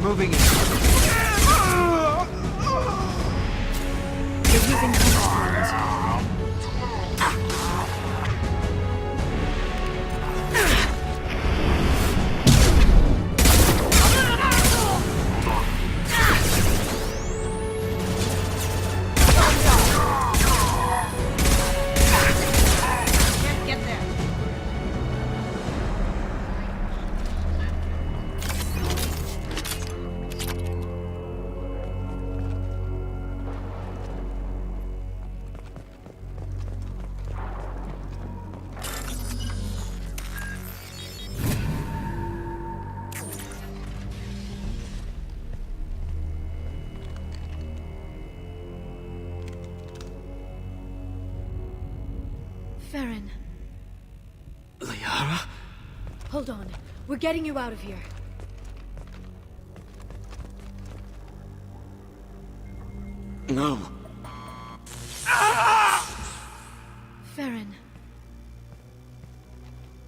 moving in. They're using cover. Farron. Liara? Hold on. We're getting you out of here. No. Farron.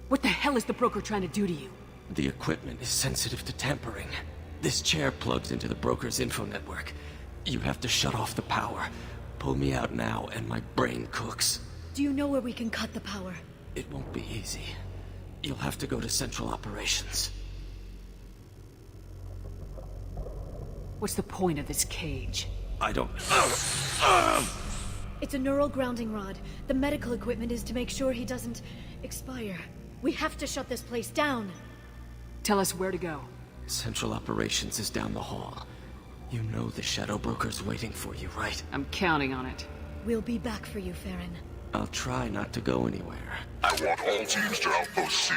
What the hell is the broker trying to do to you? The equipment is sensitive to tampering. This chair plugs into the broker's info network. You have to shut off the power. Pull me out now and my brain cooks. Do you know where we can cut the power? It won't be easy. You'll have to go to Central Operations. What's the point of this cage? I don't... It's a neural grounding rod. The medical equipment is to make sure he doesn't expire. We have to shut this place down. Tell us where to go. Central Operations is down the hall. You know the Shadow Broker's waiting for you, right? I'm counting on it. We'll be back for you, Farron. I'll try not to go anywhere. I want all teams to Outpost C.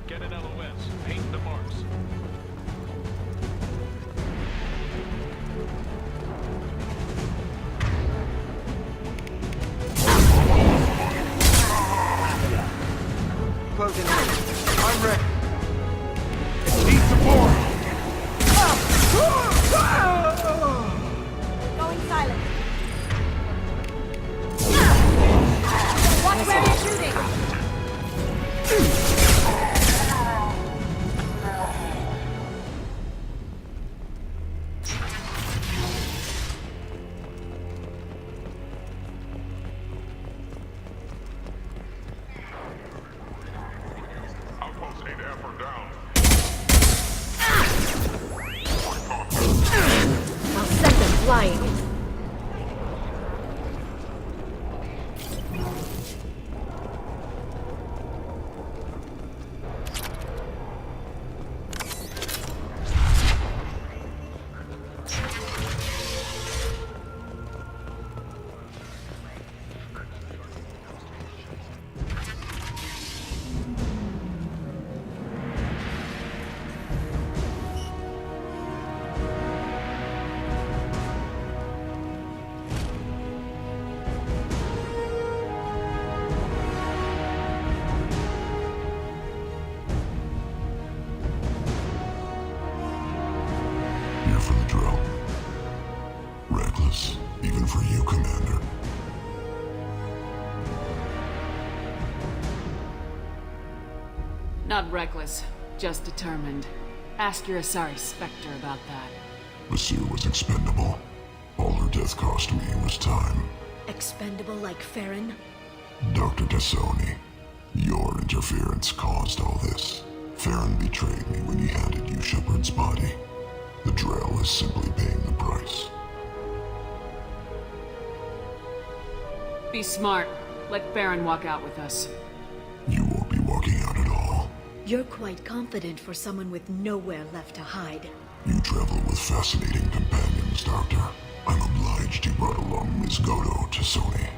Get an LOS. Paint the marks. Closing in. I'm ready. Need support! Going silent. Watch where you're shooting! Outpost 8F are down. I'll set them flying. Here for the drill. Reckless, even for you, Commander. Not reckless, just determined. Ask your Asari Spectre about that. Monsieur was expendable. All her death cost me was time. Expendable like Farron? Dr. Tassoni, your interference caused all this. Farron betrayed me when he handed you Shepard's body. The Drell is simply paying the price. Be smart. Let Baron walk out with us. You won't be walking out at all. You're quite confident for someone with nowhere left to hide. You travel with fascinating companions, Doctor. I'm obliged you brought along Miss Godo, Tassoni.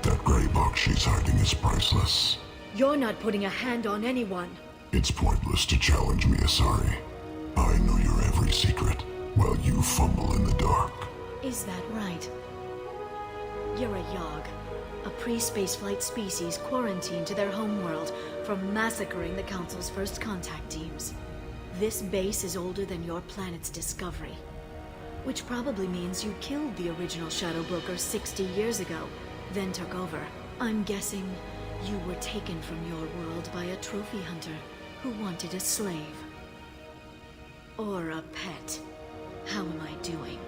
That gray box she's hiding is priceless. You're not putting a hand on anyone. It's pointless to challenge me, Asari. I know your every secret, while you fumble in the dark. Is that right? You're a Yogg, a pre-spaceflight species quarantined to their homeworld from massacring the Council's first contact teams. This base is older than your planet's discovery, which probably means you killed the original Shadow Broker 60 years ago, then took over. I'm guessing you were taken from your world by a trophy hunter who wanted a slave. Or a pet. How am I doing?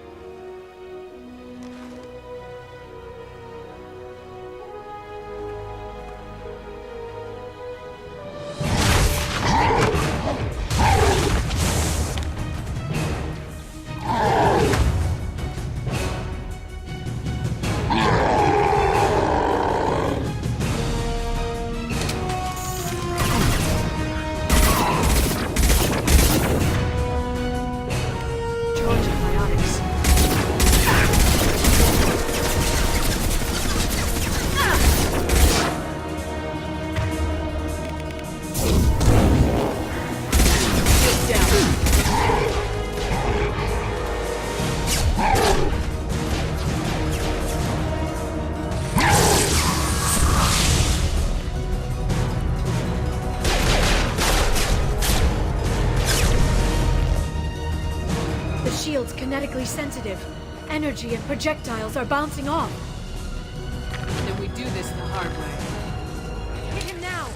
Shield's kinetically sensitive. Energy and projectiles are bouncing off. Then we do this the hard way. Hit him now!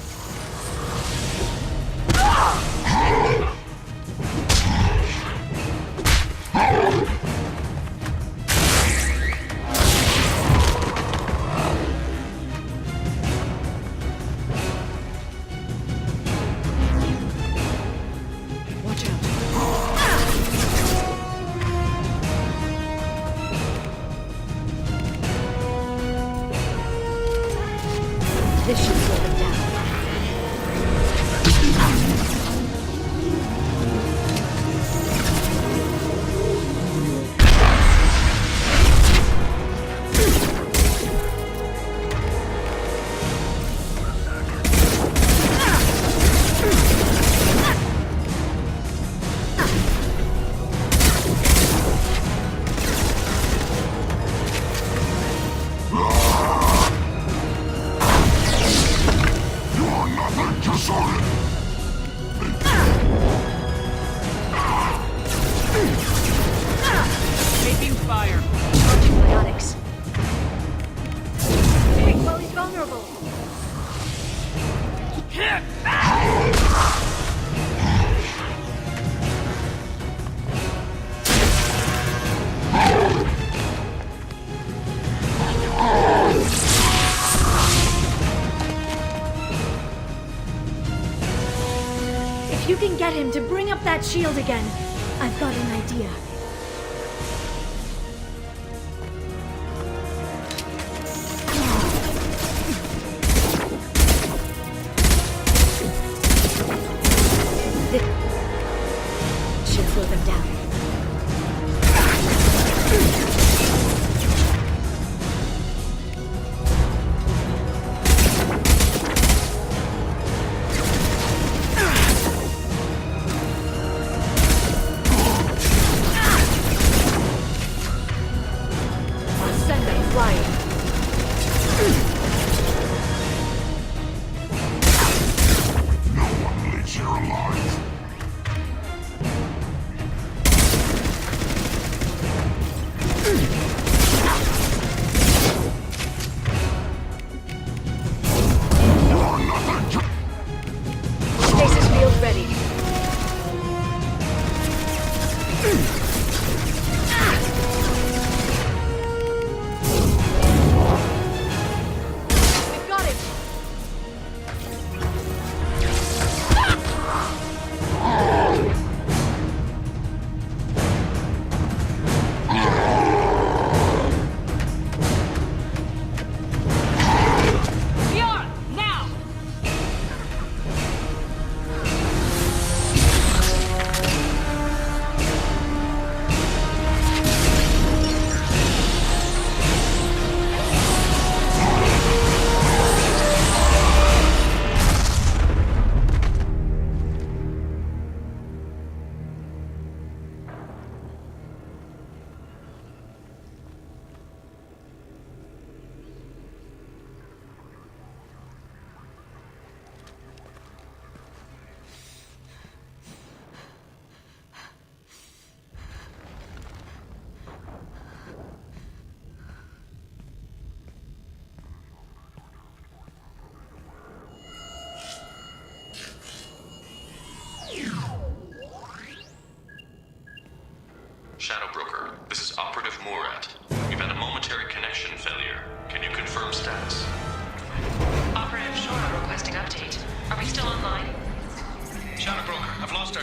Watch out. This should slow them down. Taking fire. Charging biotics. Quick, while he's vulnerable. If you can get him to bring up that shield again, I've got an idea. This should slow them down.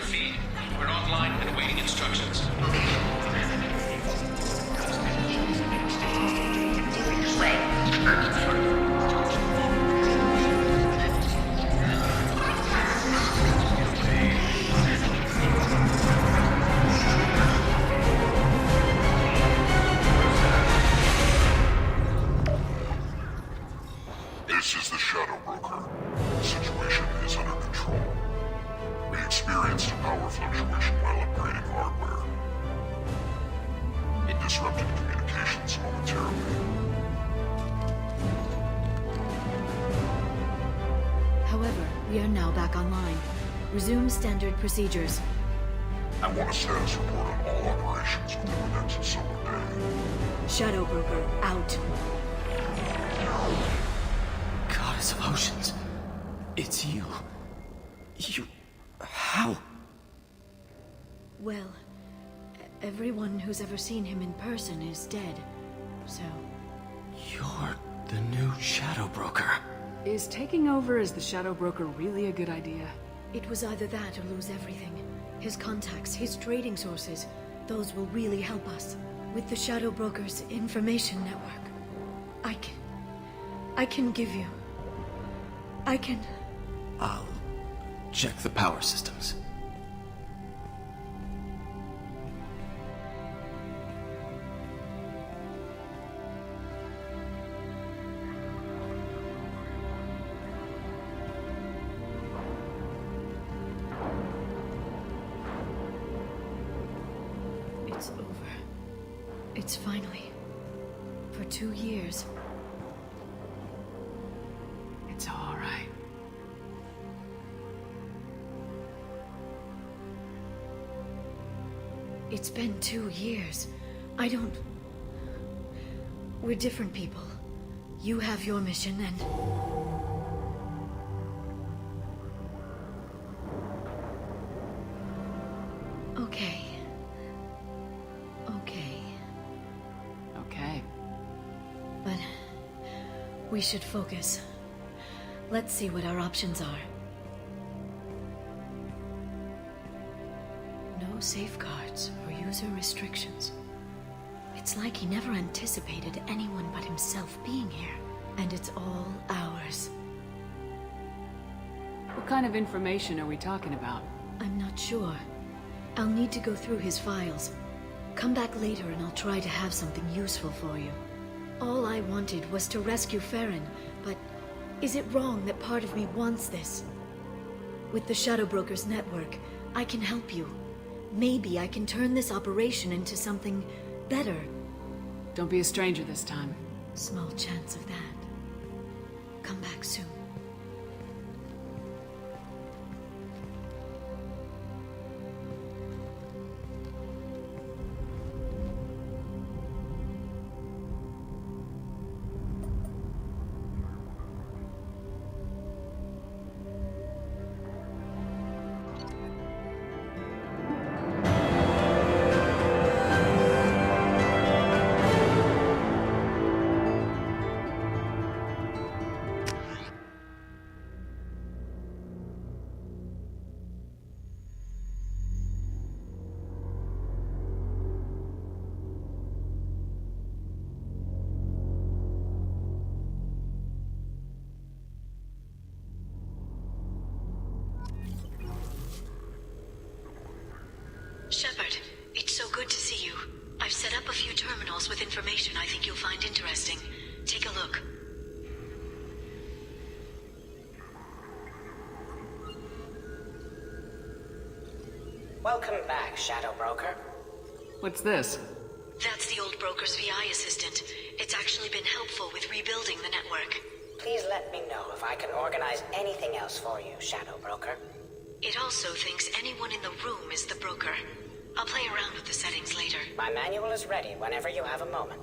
feed. We're offline and awaiting instructions. This is the Shadow Broker. The situation is under control. We experienced a power fluctuation while upgrading hardware. It disrupted communications momentarily. However, we are now back online. Resume standard procedures. I want a status report on all operations within the next solar day. Shadow Broker, out. Goddess of Oceans. It's you. You... How? Well, everyone who's ever seen him in person is dead. So, You're the new Shadow Broker. Is taking over as the Shadow Broker really a good idea? it was either that or lose everything. His contacts, his trading sources, those will really help us. With the Shadow Broker's information network, I can give you... I'll check the power systems. It's over. It's finally... For 2 years. It's all right. It's been 2 years. I don't... We're different people. You have your mission and... Okay. Okay. Okay. But... we should focus. Let's see what our options are. No safeguards or user restrictions. It's like he never anticipated anyone but himself being here. And it's all ours. What kind of information are we talking about? I'm not sure. I'll need to go through his files. Come back later and I'll try to have something useful for you. All I wanted was to rescue Farron, but is it wrong that part of me wants this? With the Shadow Broker's network, I can help you. Maybe I can turn this operation into something better. Don't be a stranger this time. Small chance of that. Come back soon. Shepard, it's so good to see you. I've set up a few terminals with information I think you'll find interesting. Take a look. Welcome back, Shadow Broker. What's this? That's the old broker's VI assistant. It's actually been helpful with rebuilding the network. Please let me know if I can organize anything else for you, Shadow Broker. It also thinks anyone in the room is the broker. I'll play around with the settings later. My manual is ready whenever you have a moment.